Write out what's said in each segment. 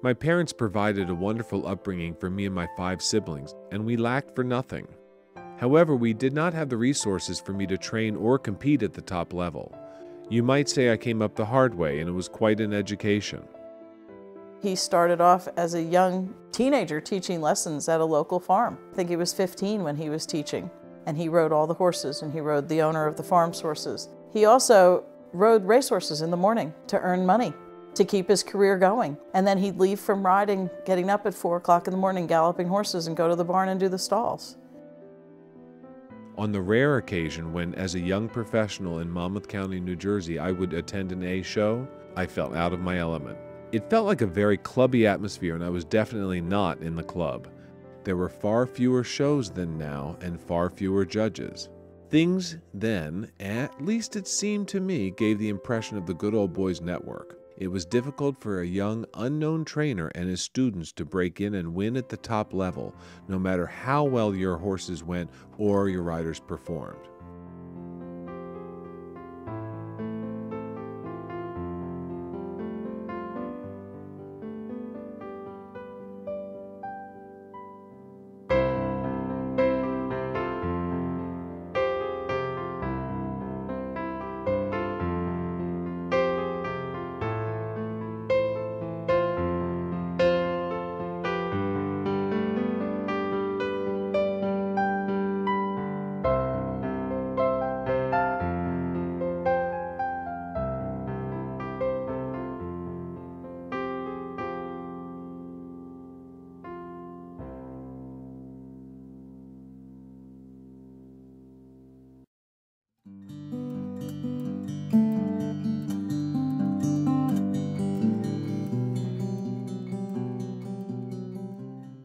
My parents provided a wonderful upbringing for me and my 5 siblings, and we lacked for nothing. However, we did not have the resources for me to train or compete at the top level. You might say I came up the hard way, and it was quite an education. He started off as a young teenager teaching lessons at a local farm. I think he was 15 when he was teaching, and he rode all the horses, and he rode the owner of the farm's horses. He also rode racehorses in the morning to earn money, to keep his career going. And then he'd leave from riding, getting up at 4 o'clock in the morning, galloping horses, and go to the barn and do the stalls. On the rare occasion when, as a young professional in Monmouth County, New Jersey, I would attend an A show, I felt out of my element. It felt like a very clubby atmosphere, and I was definitely not in the club. There were far fewer shows than now, and far fewer judges. Things then, at least it seemed to me, gave the impression of the good old boys network. It was difficult for a young, unknown trainer and his students to break in and win at the top level, no matter how well your horses went or your riders performed.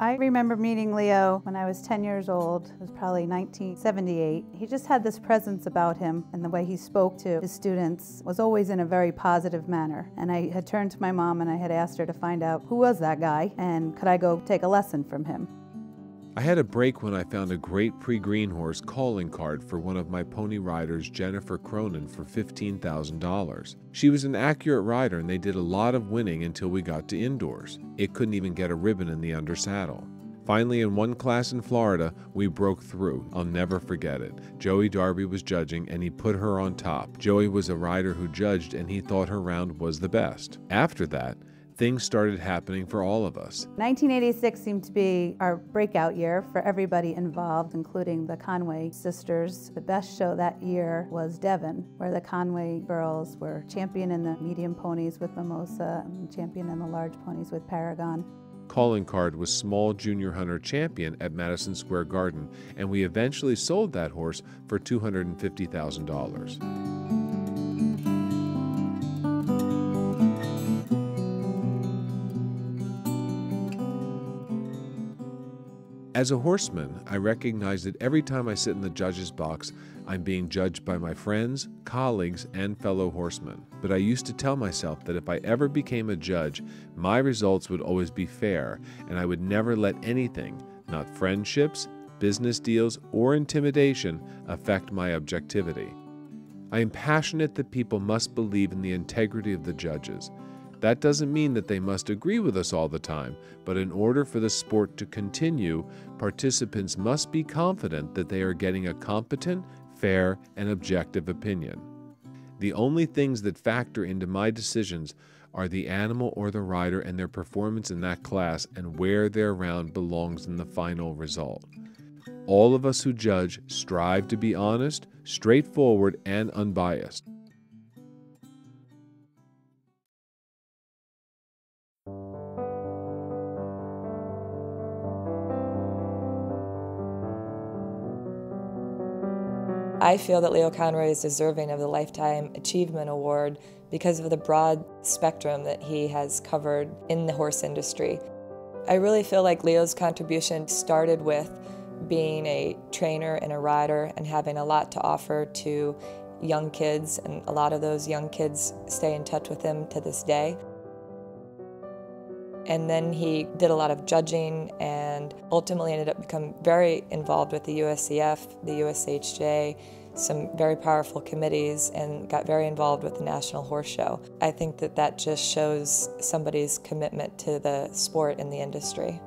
I remember meeting Leo when I was 10 years old. It was probably 1978. He just had this presence about him, and the way he spoke to his students was always in a very positive manner. And I had turned to my mom and I had asked her to find out who was that guy and could I go take a lesson from him. I had a break when I found a great pre-green horse calling card for one of my pony riders, Jennifer Cronin, for $15,000. She was an accurate rider and they did a lot of winning until we got to indoors. It couldn't even get a ribbon in the undersaddle. Finally, in one class in Florida, we broke through. I'll never forget it. Joey Darby was judging and he put her on top. Joey was a rider who judged and he thought her round was the best. After that, things started happening for all of us. 1986 seemed to be our breakout year for everybody involved, including the Conway sisters. The best show that year was Devon, where the Conway girls were champion in the medium ponies with Mimosa and champion in the large ponies with Paragon. Calling card was small junior hunter champion at Madison Square Garden, and we eventually sold that horse for $250,000. As a horseman, I recognize that every time I sit in the judge's box, I'm being judged by my friends, colleagues, and fellow horsemen. But I used to tell myself that if I ever became a judge, my results would always be fair, and I would never let anything, not friendships, business deals, or intimidation, affect my objectivity. I am passionate that people must believe in the integrity of the judges. That doesn't mean that they must agree with us all the time, but in order for the sport to continue, participants must be confident that they are getting a competent, fair, and objective opinion. The only things that factor into my decisions are the animal or the rider and their performance in that class and where their round belongs in the final result. All of us who judge strive to be honest, straightforward, and unbiased. I feel that Leo Conroy is deserving of the Lifetime Achievement Award because of the broad spectrum that he has covered in the horse industry. I really feel like Leo's contribution started with being a trainer and a rider and having a lot to offer to young kids, and a lot of those young kids stay in touch with him to this day. And then he did a lot of judging and ultimately ended up becoming very involved with the USCF, the USHJA, some very powerful committees, and got very involved with the National Horse Show. I think that that just shows somebody's commitment to the sport and the industry.